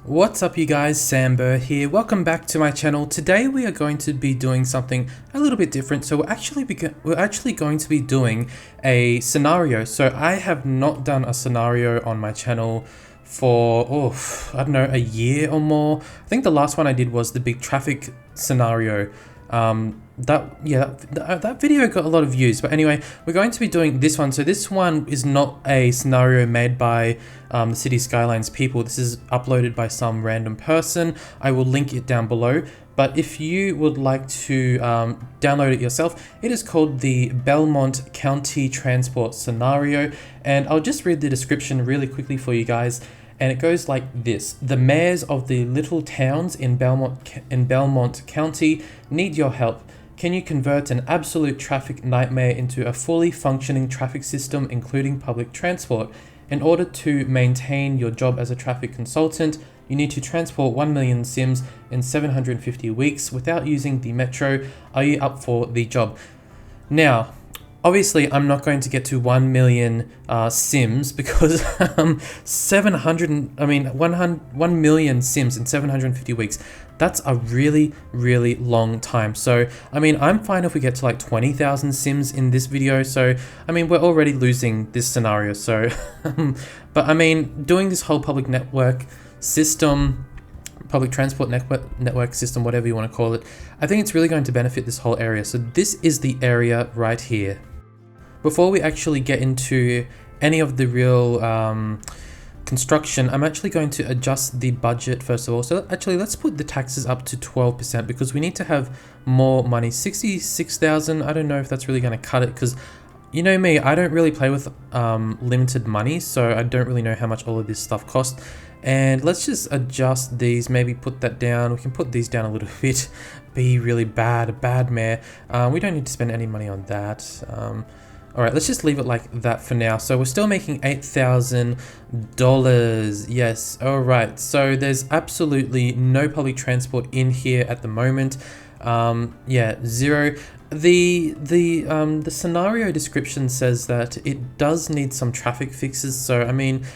What's up you guys, Samber here. Welcome back to my channel. Today we are going to be doing something a little bit different. So we're actually going to be doing a scenario. So I have not done a scenario on my channel for I don't know, a year or more. I think the last one I did was the big traffic scenario. That video got a lot of views, but anyway, we're going to be doing this one. So this one is not a scenario made by the City Skylines people. This is uploaded by some random person. I will link it down below, but if you would like to download it yourself, it is called the Belmont County Transport Scenario, and I'll just read the description really quickly for you guys. And it goes like this: the mayors of the little towns in Belmont County need your help. Can you convert an absolute traffic nightmare into a fully functioning traffic system, including public transport? In order to maintain your job as a traffic consultant, you need to transport 1 million Sims in 750 weeks without using the metro. Are you up for the job? Now, obviously, I'm not going to get to 1 million Sims because 1 million Sims in 750 weeks. That's a really, really long time. So, I mean, I'm fine if we get to like 20,000 Sims in this video. So, I mean, we're already losing this scenario. So, but I mean, doing this whole public network system, public transport network system, whatever you want to call it, I think it's really going to benefit this whole area. So this is the area right here. Before we actually get into any of the real construction, I'm actually going to adjust the budget first of all. So actually, let's put the taxes up to 12% because we need to have more money. 66,000, I don't know if that's really going to cut it, because you know me, I don't really play with limited money, so I don't really know how much all of this stuff costs. And let's just adjust these, maybe put that down. We can put these down a little bit. Be really bad mayor. We don't need to spend any money on that. All right, let's just leave it like that for now. So we're still making $8,000. Yes. All right. So there's absolutely no public transport in here at the moment. Yeah, zero. The scenario description says that it does need some traffic fixes. So I mean,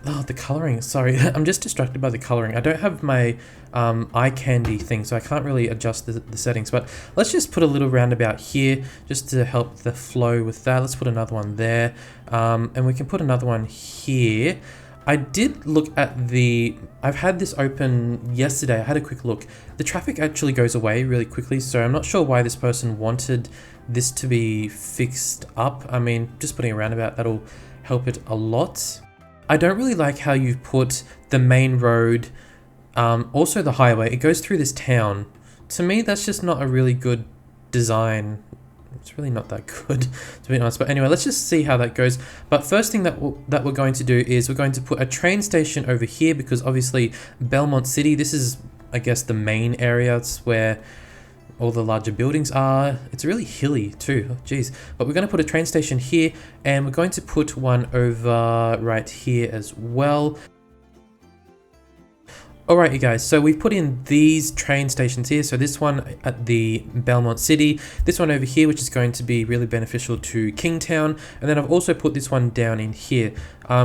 oh, the coloring. Sorry, I'm just distracted by the coloring. I don't have my eye candy thing, so I can't really adjust the settings. But let's just put a little roundabout here just to help the flow with that. Let's put another one there, and we can put another one here. I did look at I've had this open yesterday. I had a quick look. The traffic actually goes away really quickly, so I'm not sure why this person wanted this to be fixed up. I mean, just putting a roundabout, that'll help it a lot. I don't really like how you've put the main road, also the highway. It goes through this town. To me, that's just not a really good design. It's really not that good, to be honest. But anyway, let's just see how that goes. But first thing that we're going to do is we're going to put a train station over here, because obviously Belmont City, this is, I guess, the main area. It's where all the larger buildings are. It's really hilly too, oh, geez. But we're going to put a train station here, and we're going to put one over right here as well. Alright you guys, so we've put in these train stations here. So this one at the Belmont City, this one over here, which is going to be really beneficial to Kingtown, and then I've also put this one down in here.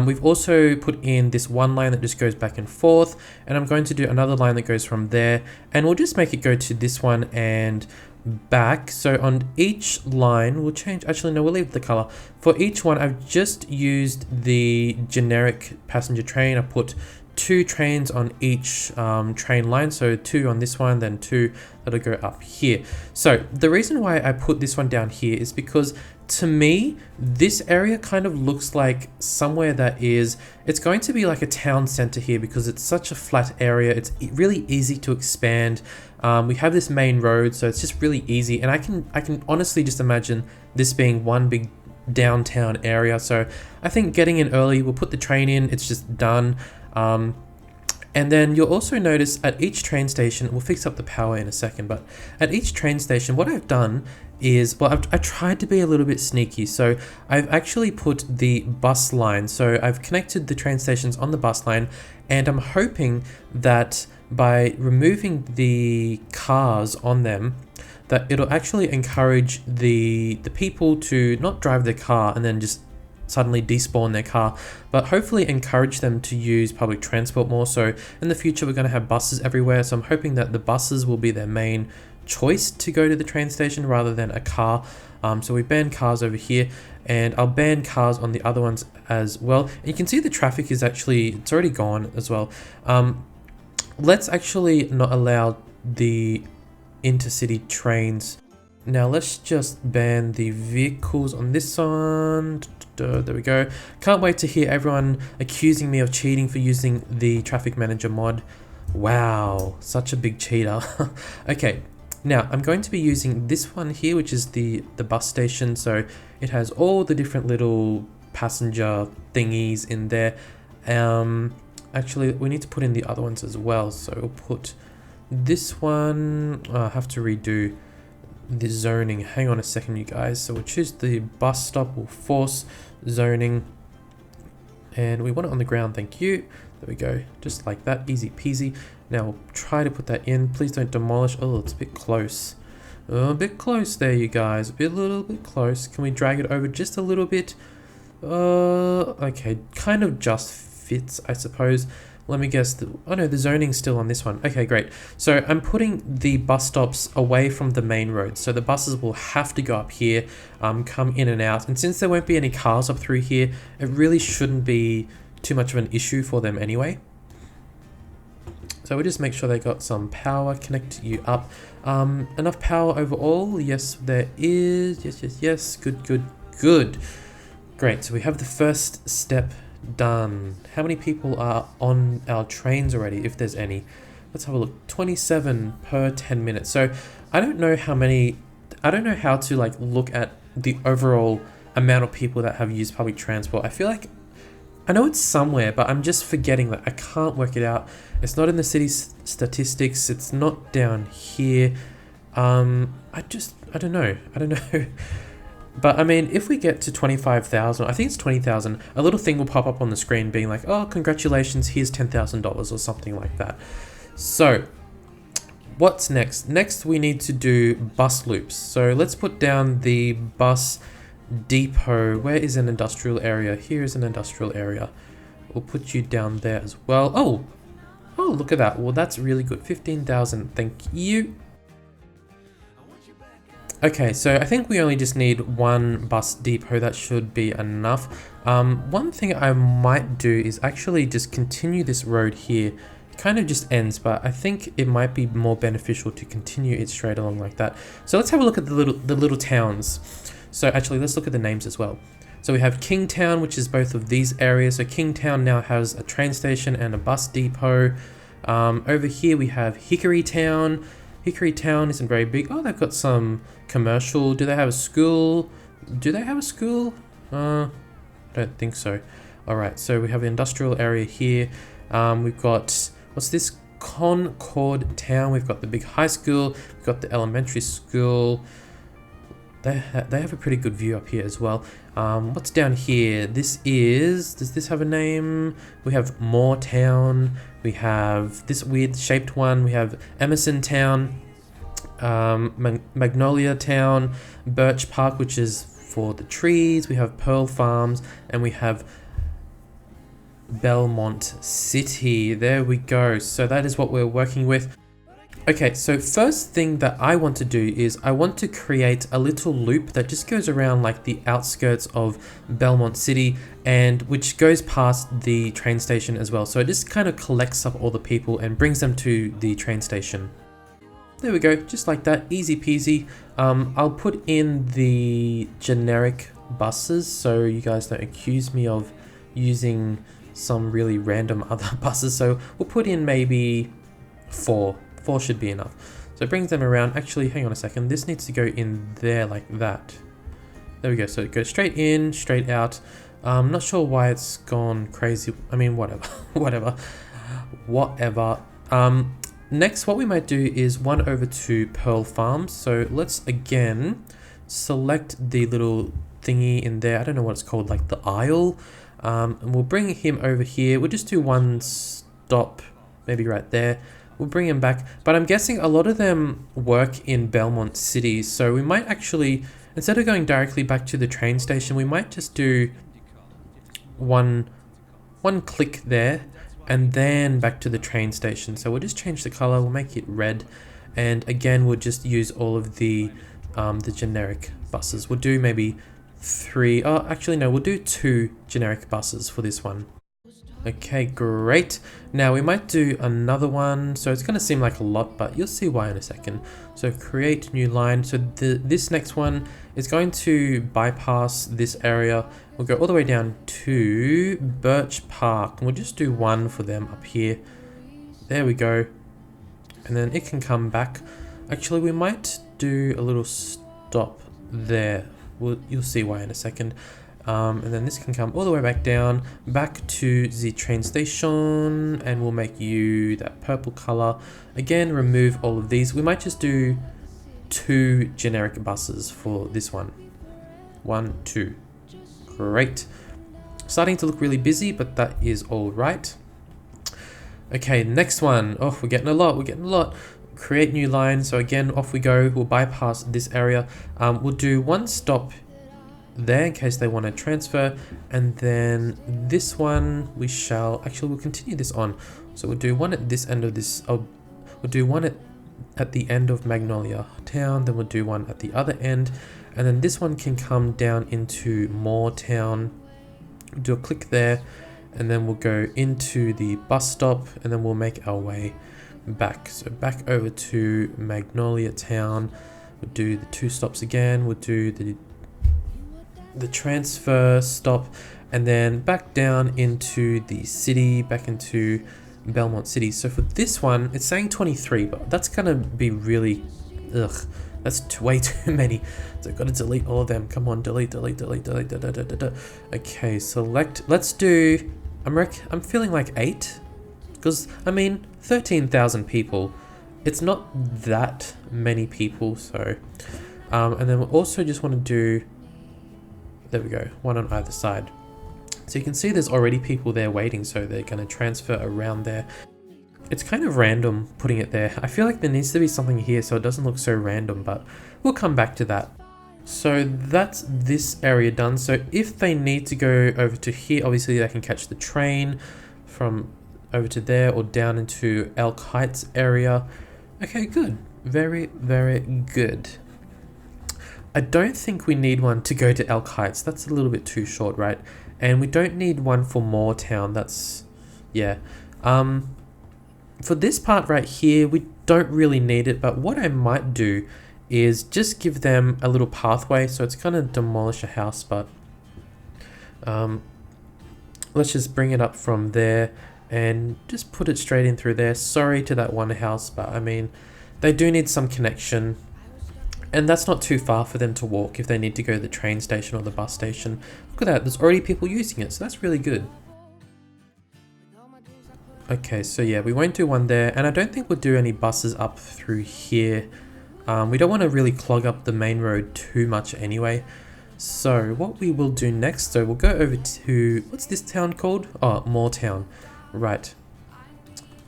We've also put in this one line that just goes back and forth, and I'm going to do another line that goes from there, and we'll just make it go to this one and back. So on each line we'll change, actually no, we'll leave the color. For each one I've just used the generic passenger train. I put 2 trains on each train line, so 2 on this one, then 2 that'll go up here. So the reason why I put this one down here is because to me this area kind of looks like somewhere that it's going to be like a town center here, because it's such a flat area. It's really easy to expand. We have this main road, so it's just really easy, and I can honestly just imagine this being one big downtown area. So I think getting in early, we'll put the train in, it's just done. And then you'll also notice at each train station, we'll fix up the power in a second, but at each train station, what I've done is, well, I tried to be a little bit sneaky. So I've actually put the bus line. So I've connected the train stations on the bus line, and I'm hoping that by removing the cars on them, that it'll actually encourage the people to not drive their car and then just suddenly despawn their car, but hopefully encourage them to use public transport more. So in the future, we're going to have buses everywhere. So I'm hoping that the buses will be their main choice to go to the train station rather than a car. So we ban cars over here, and I'll ban cars on the other ones as well. And you can see the traffic is actually, it's already gone as well. Let's actually not allow the intercity trains. Now let's just ban the vehicles on this one. There we go. Can't wait to hear everyone accusing me of cheating for using the traffic manager mod. Wow, such a big cheater. Okay, now I'm going to be using this one here, which is the bus station. So it has all the different little passenger thingies in there. Actually, we need to put in the other ones as well. So we'll put this one. I have to redo the zoning. Hang on a second, you guys. So we'll choose the bus stop. We'll force zoning, and we want it on the ground. Thank you. There we go, just like that, easy peasy. Now we'll try to put that in. Please don't demolish. Oh, it's a bit close. A bit close there, you guys. A little bit close. Can we drag it over just a little bit? Okay, kind of just fits, I suppose. Let me guess. Oh no, the zoning's still on this one. Okay, great. So I'm putting the bus stops away from the main road. So the buses will have to go up here, come in and out. And since there won't be any cars up through here, it really shouldn't be too much of an issue for them anyway. So we'll just make sure they got some power, connect you up. Enough power overall? Yes, there is. Yes. Good. Great, so we have the first step done. How many people are on our trains already, if there's any? Let's have a look. 27 per 10 minutes. So I don't know how to like look at the overall amount of people that have used public transport. I feel like I know it's somewhere, but I'm just forgetting that. I can't work it out. It's not in the city statistics. It's not down here. I don't know. But I mean, if we get to 25,000, I think it's 20,000, a little thing will pop up on the screen being like, oh, congratulations, here's $10,000 or something like that. So what's next? Next, we need to do bus loops. So let's put down the bus depot. Where is an industrial area? Here is an industrial area. We'll put you down there as well. Oh, look at that. Well, that's really good. 15,000. Thank you. Okay, so I think we only just need one bus depot. That should be enough. One thing I might do is actually just continue this road here. It kind of just ends, but I think it might be more beneficial to continue it straight along like that. So let's have a look at the little towns. So actually, let's look at the names as well. So we have Kingtown, which is both of these areas. So Kingtown now has a train station and a bus depot. Over here we have Hickory Town. Hickory Town isn't very big. Oh, they've got some commercial. Do they have a school? Don't think so. All right, so we have the industrial area here. We've got, what's this? Concord Town. We've got the big high school. We've got the elementary school. They have a pretty good view up here as well. What's down here? Does this have a name? We have Moore Town. We have this weird shaped one. We have Emerson Town, Magnolia Town, Birch Park, which is for the trees. We have Pearl Farms, and we have Belmont City. There we go. So that is what we're working with. Okay, so first thing that I want to do is I want to create a little loop that just goes around like the outskirts of Belmont City, and which goes past the train station as well. So it just kind of collects up all the people and brings them to the train station. There we go, just like that, easy peasy. I'll put in the generic buses so you guys don't accuse me of using some really random other buses. So we'll put in maybe 4 should be enough. So it brings them around. Actually, hang on a second. This needs to go in there like that. There we go. So it goes straight in, straight out. I'm not sure why it's gone crazy. I mean, whatever. Next, what we might do is one over to Pearl Farms. So let's again select the little thingy in there. I don't know what it's called, like the aisle. And we'll bring him over here. We'll just do one stop, maybe right there. We'll bring him back, but I'm guessing a lot of them work in Belmont City, so we might actually, instead of going directly back to the train station, we might just do one click there, and then back to the train station. So we'll just change the color, we'll make it red, and again we'll just use all of the generic buses. We'll do maybe 3, oh actually no, we'll do 2 generic buses for this one. Okay, great. Now we might do another one. So it's going to seem like a lot, but you'll see why in a second. So create new line. So this next one is going to bypass this area. We'll go all the way down to Birch Park. And we'll just do 1 for them up here. There we go. And then it can come back. Actually, we might do a little stop there. You'll see why in a second. And then this can come all the way back down, back to the train station, and we'll make you that purple color. Again, remove all of these. We might just do 2 generic buses for this one. 1, 2. Great. Starting to look really busy, but that is all right. Okay, next one. Oh, we're getting a lot. Create new line. So again, off we go. We'll bypass this area. We'll do 1 stop there in case they want to transfer, and then this one we'll continue this on. So we'll do 1 at this end of this, we'll do 1 at the end of Magnolia Town, then we'll do 1 at the other end, and then this one can come down into Moore Town. Do a click there, and then we'll go into the bus stop, and then we'll make our way back. So back over to Magnolia Town. We'll do the 2 stops again. We'll do the transfer stop, and then back down into the city, back into Belmont City. So for this one, it's saying 23, but that's gonna be really, that's way too many. So I've got to delete all of them. Come on, delete. Okay, select. Let's do. I'm feeling like 8, because I mean 13,000 people. It's not that many people. So, and then we also just want to do. There we go, 1 on either side. So you can see there's already people there waiting, so they're going to transfer around there. It's kind of random putting it there. I feel like there needs to be something here so it doesn't look so random, but we'll come back to that. So that's this area done. So if they need to go over to here, obviously they can catch the train from over to there or down into Elk Heights area. Okay, good. Very, very good. I don't think we need one to go to Elk Heights. That's a little bit too short, right? And we don't need one for Moore Town. That's, yeah. For this part right here, we don't really need it. But what I might do is just give them a little pathway. So it's going to demolish a house, but let's just bring it up from there and just put it straight in through there. Sorry to that one house, but I mean, they do need some connection. And that's not too far for them to walk if they need to go to the train station or the bus station. Look at that, there's already people using it, so that's really good. Okay, so yeah, we won't do one there, and I don't think we'll do any buses up through here. We don't want to really clog up the main road too much anyway. So what we will do next, so we'll go over to, what's this town called? Oh, Moore Town, right.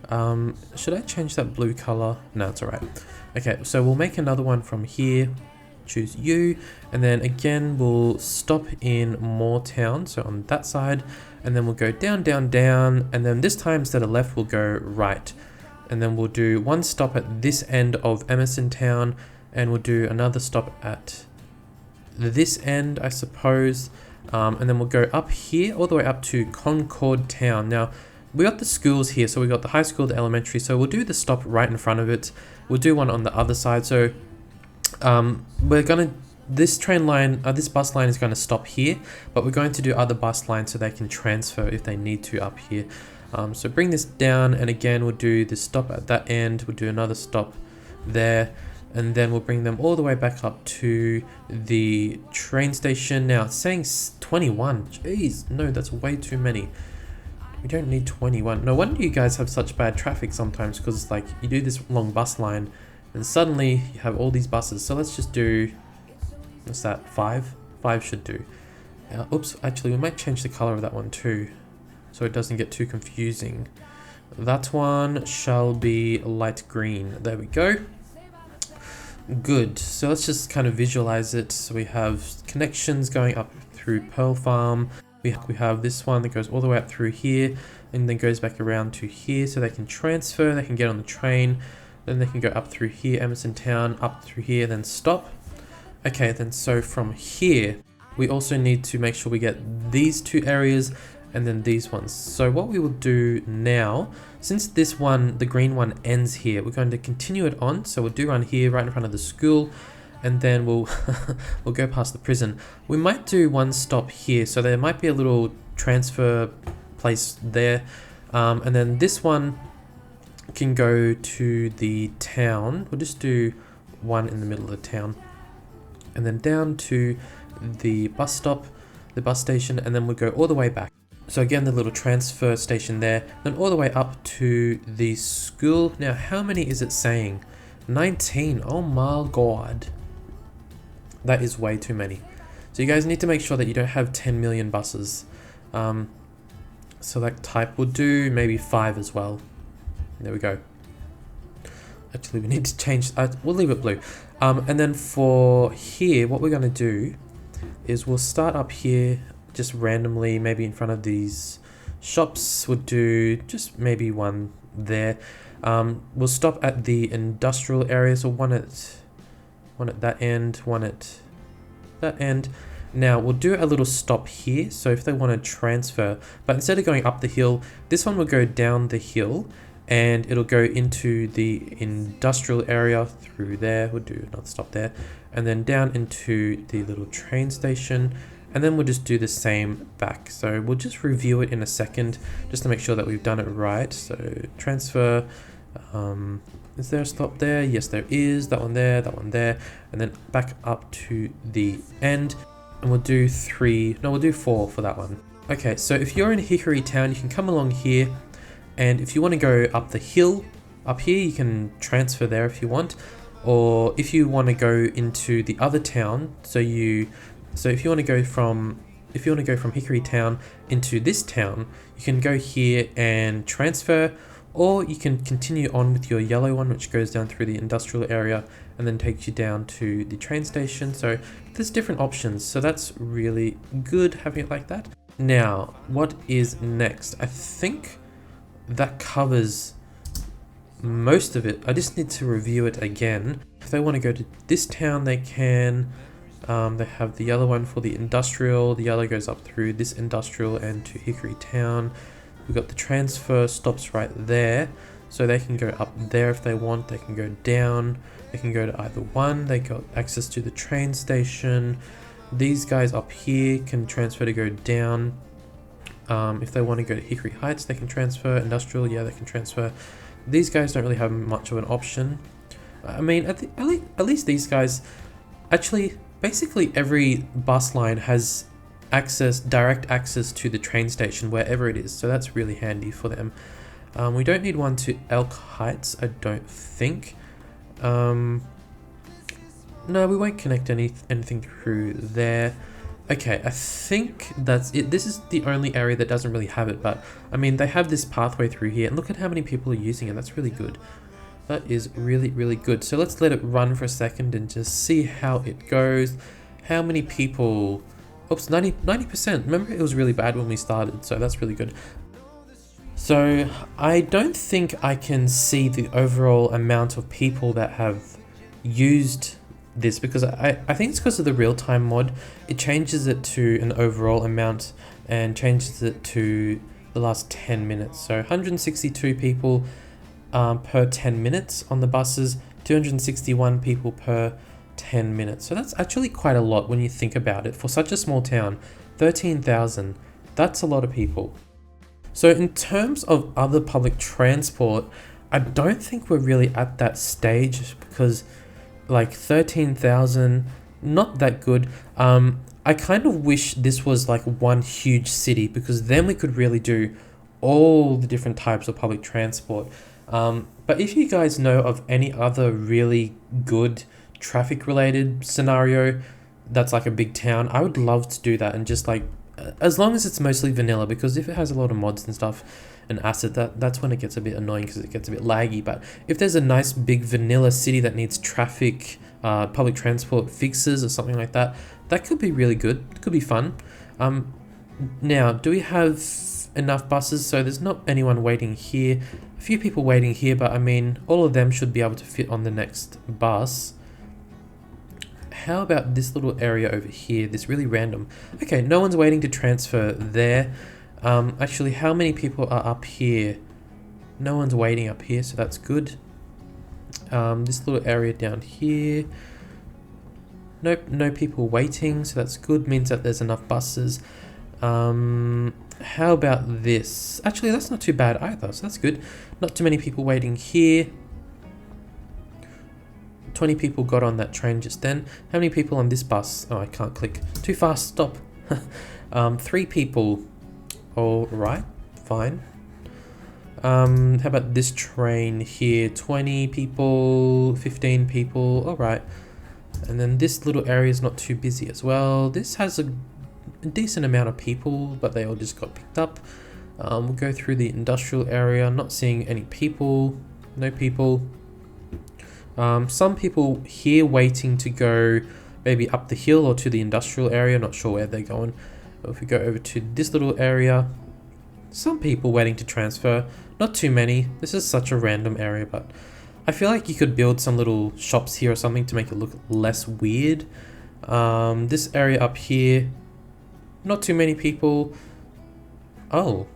Should I change that blue color? No, it's alright. Okay, so we'll make another one from here, choose you, and then again we'll stop in Moore Town, so on that side, and then we'll go down, and then this time instead of left we'll go right, and then we'll do 1 stop at this end of Emerson Town, and we'll do another stop at this end, I suppose, and then we'll go up here all the way up to Concord Town. Now we got the schools here, so we got the high school, the elementary, so we'll do the stop right in front of it. We'll do one on the other side. So this bus line is going to stop here, but we're going to do other bus lines so they can transfer if they need to up here. So bring this down, and again we'll do the stop at that end, we'll do another stop there, and then we'll bring them all the way back up to the train station. Now it's saying 21. Jeez, no, that's way too many. We don't need 21. No wonder you guys have such bad traffic sometimes, because it's like you do this long bus line and suddenly you have all these buses. So let's just do, what's that, 5? 5 should do. Oops, actually we might change the color of that one too, so it doesn't get too confusing. That one shall be light green. There we go. Good. So let's just kind of visualize it. So we have connections going up through Pearl Farm. We have this one that goes all the way up through here and then goes back around to here, so they can transfer, they can get on the train, then they can go up through here, Emerson Town, up through here, then stop. Okay, then so from here, we also need to make sure we get these two areas and then these ones. So what we will do now, since this one, the green one ends here, we're going to continue it on. So we'll do one here right in front of the school, and then we'll we'll go past the prison. We might do one stop here, so there might be a little transfer place there, and then this one can go to the town. We'll just do one in the middle of the town, and then down to the bus stop, the bus station, and then we'll go all the way back. So again, the little transfer station there, then all the way up to the school. Now, how many is it saying? 19. Oh my god. That is way too many. So you guys need to make sure that you don't have 10 million buses. Select type. We'll do maybe 5 as well. There we go. Actually, we need to change. We'll leave it blue. And then for here, what we're going to do is we'll start up here just randomly, maybe in front of these shops. We'll do just maybe one there. We'll stop at the industrial area, so one at that end, one at that end. Now we'll do a little stop here, so if they want to transfer, but instead of going up the hill, this one will go down the hill and it'll go into the industrial area through there. We'll do another stop there, and then down into the little train station, and then we'll just do the same back. So we'll just review it in a second just to make sure that we've done it right. So transfer, is there a stop there? Yes, there is. That one there, and then back up to the end, and we'll do 4 for that one. Okay, so if you're in Hickory Town, you can come along here, and if you want to go up the hill up here, you can transfer there if you want, or if you want to go into the other town, so if you want to go from Hickory Town into this town, you can go here and transfer, or you can continue on with your yellow one, which goes down through the industrial area and then takes you down to the train station. So there's different options, so that's really good having it like that. Now, what is next? I think that covers most of it. I just need to review it again. If they want to go to this town, they can. They have the yellow one for the industrial. The yellow goes up through this industrial and to Hickory Town. We've got the transfer stops right there, so they can go up there if they want. They can go down. They can go to either one. They got access to the train station. These guys up here can transfer to go down. If they want to go to Hickory Heights, they can transfer. Industrial, yeah, they can transfer. These guys don't really have much of an option. I mean, at least these guys, actually, basically every bus line has direct access to the train station wherever it is, so that's really handy for them. We don't need one to Elk Heights, I don't think. No, we won't connect anything through there. Okay, I think that's it. This is the only area that doesn't really have it, but I mean, they have this pathway through here, and look at how many people are using it. That's really good. That is really, really good. So let's let it run for a second and just see how it goes. How many people... Oops, 90%. Remember, it was really bad when we started, so that's really good. So I don't think I can see the overall amount of people that have used this, because I think it's because of the real-time mod. It changes it to an overall amount and changes it to the last 10 minutes. So 162 people per 10 minutes on the buses, 261 people per 10 minutes. So that's actually quite a lot when you think about it. For such a small town, 13,000, that's a lot of people. So in terms of other public transport, I don't think we're really at that stage, because like 13,000, not that good. I kind of wish this was like one huge city, because then we could really do all the different types of public transport. But if you guys know of any other really good traffic related scenario that's like a big town, I would love to do that, and just like, as long as it's mostly vanilla, because if it has a lot of mods and stuff and asset, that's when it gets a bit annoying, because it gets a bit laggy. But if there's a nice big vanilla city that needs traffic, public transport fixes or something like that, that could be really good. It could be fun. Now, do we have enough buses? So there's not anyone waiting here. A few people waiting here, but I mean, all of them should be able to fit on the next bus. How about this little area over here? This really random. Okay, no one's waiting to transfer there. Actually, how many people are up here? No one's waiting up here, so that's good. This little area down here. Nope, no people waiting, so that's good. Means that there's enough buses. How about this? Actually, that's not too bad either, so that's good. Not too many people waiting here. 20 people got on that train just then. How many people on this bus? Oh, I can't click. Too fast, stop. 3 people. All right, fine. How about this train here? 20 people, 15 people, all right. And then this little area is not too busy as well. This has a decent amount of people, but they all just got picked up. We'll go through the industrial area, not seeing any people, no people. Some people here waiting to go maybe up the hill or to the industrial area, not sure where they're going. If we go over to this little area, some people waiting to transfer, not too many. This is such a random area, but I feel like you could build some little shops here or something to make it look less weird. This area up here, not too many people. Oh,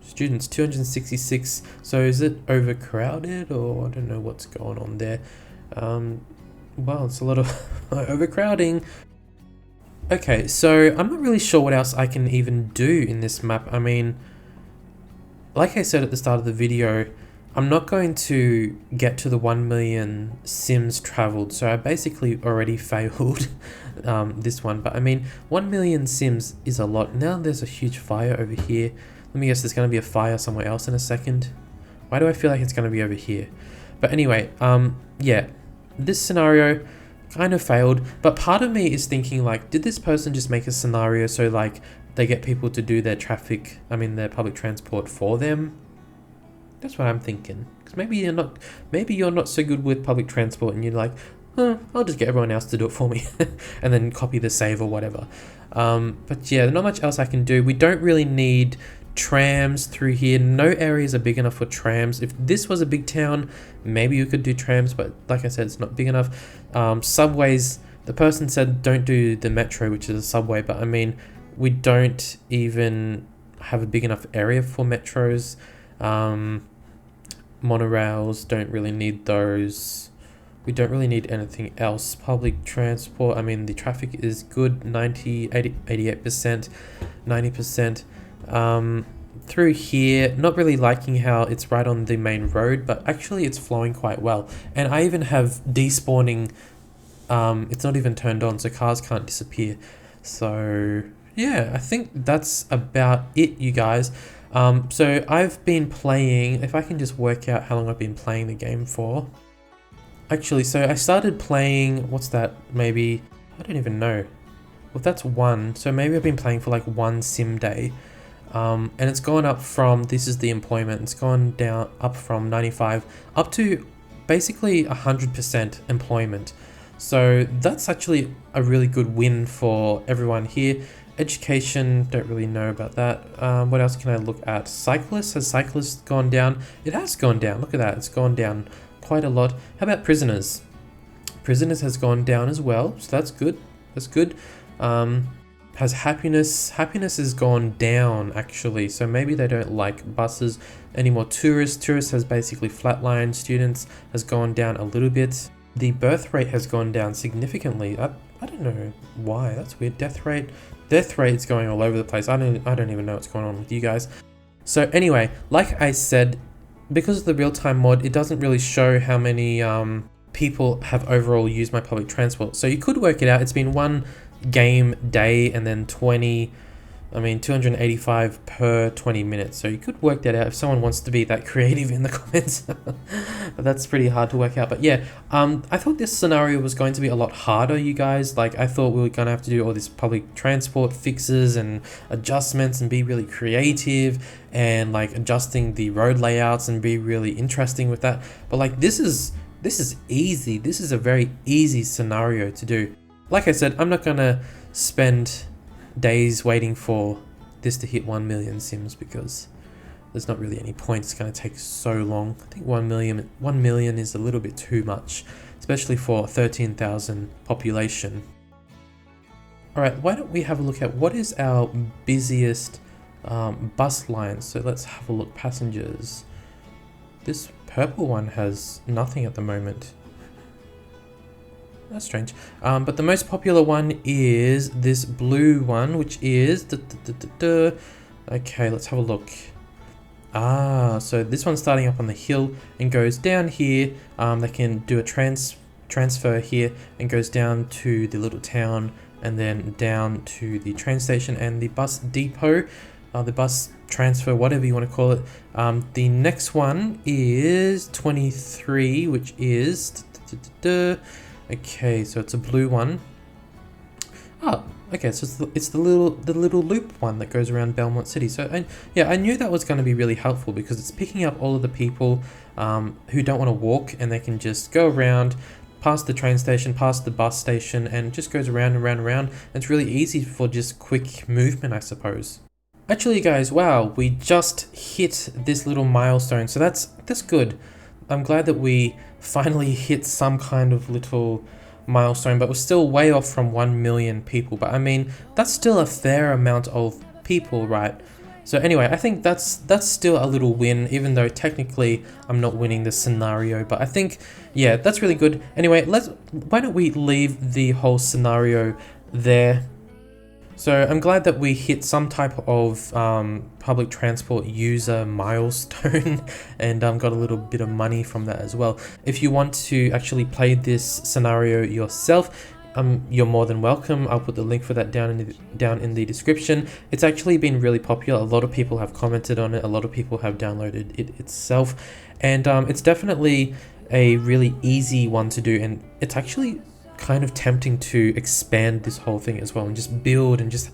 students, 266. So is it overcrowded, or I don't know what's going on there. Well, it's a lot of overcrowding. Okay, so I'm not really sure what else I can even do in this map. I mean, like I said at the start of the video, I'm not going to get to the 1 million sims traveled, so I basically already failed this one. But I mean, 1 million sims is a lot. Now there's a huge fire over here. Let me guess, there's going to be a fire somewhere else in a second. Why do I feel like it's going to be over here? But anyway, yeah, this scenario kind of failed, but part of me is thinking, like, did this person just make a scenario so like they get people to do their their public transport for them? That's what I'm thinking. Because maybe you're not so good with public transport, and you're like, I'll just get everyone else to do it for me, and then copy the save or whatever. But yeah, not much else I can do. We don't really need trams through here. No areas are big enough for trams. If this was a big town, maybe you could do trams, but like I said, it's not big enough. Subways, the person said don't do the metro, which is a subway, but I mean, we don't even have a big enough area for metros. Monorails, don't really need those. We don't really need anything else. Public transport, I mean, the traffic is good, 90, 80, 88%, 90%. Through here, not really liking how it's right on the main road, but actually it's flowing quite well. And I even have despawning, it's not even turned on, so cars can't disappear. So yeah, I think that's about it, you guys. So I've been playing, if I can just work out how long I've been playing the game for. Actually, so I started playing, what's that, maybe, I don't even know. Well, that's 1, so maybe I've been playing for like 1 sim day. And it's gone up from, this is the employment, it's gone down up from 95 up to basically 100% employment. So that's actually a really good win for everyone here. Education, don't really know about that. What else can I look at? Cyclists, has cyclists gone down? It has gone down, look at that, it's gone down quite a lot. How about prisoners? Prisoners has gone down as well, so that's good, that's good. Has happiness has gone down actually, so maybe they don't like buses anymore. Tourists has basically flatlined. Students has gone down a little bit. The birth rate has gone down significantly. I don't know why, that's weird. Death rate is going all over the place. I don't even know what's going on with you guys. So anyway, like I said, because of the real-time mod, it doesn't really show how many people have overall used my public transport. So you could work it out. It's been 1 game day and then 285 per 20 minutes. So you could work that out if someone wants to be that creative in the comments. But that's pretty hard to work out. But yeah, I thought this scenario was going to be a lot harder, you guys. Like, I thought we were gonna have to do all this public transport fixes and adjustments and be really creative and like adjusting the road layouts and be really interesting with that. But like, this is easy. This is a very easy scenario to do. Like I said, I'm not gonna spend days waiting for this to hit 1 million sims, because there's not really any point. It's going to take so long. I think 1 million is a little bit too much, especially for 13,000 population. Alright, why don't we have a look at what is our busiest bus line. So let's have a look. Passengers. This purple one has nothing at the moment. That's strange. But the most popular one is this blue one, which is... Okay, let's have a look. So this one's starting up on the hill and goes down here. They can do a transfer here and goes down to the little town and then down to the train station and the bus depot, the bus transfer, whatever you want to call it. The next one is 23, which is... Okay, so it's a blue one. Oh, okay, so it's the little loop one that goes around Belmont City. So I knew that was going to be really helpful because it's picking up all of the people who don't want to walk, and they can just go around past the train station, past the bus station, and it just goes around and around and around. It's really easy for just quick movement, I suppose. Actually, guys, wow, we just hit this little milestone, so that's good. I'm glad that we finally hit some kind of little milestone, but we're still way off from 1 million people. But I mean, that's still a fair amount of people, right? So anyway, I think that's still a little win, even though technically I'm not winning the scenario. But I think, yeah, that's really good. Anyway, why don't we leave the whole scenario there? So I'm glad that we hit some type of public transport user milestone and got a little bit of money from that as well. If you want to actually play this scenario yourself, you're more than welcome. I'll put the link for that down in the description. It's actually been really popular. A lot of people have commented on it. A lot of people have downloaded it itself, and it's definitely a really easy one to do, and it's actually kind of tempting to expand this whole thing as well and just build and just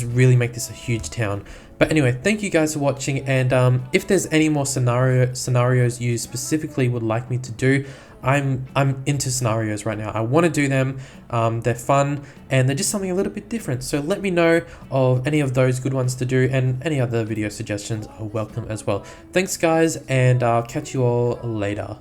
really make this a huge town. But anyway, thank you guys for watching, and if there's any more scenarios you specifically would like me to do, I'm into scenarios right now. I want to do them. They're fun and they're just something a little bit different. So let me know of any of those good ones to do, and any other video suggestions are welcome as well. Thanks guys, and I'll catch you all later.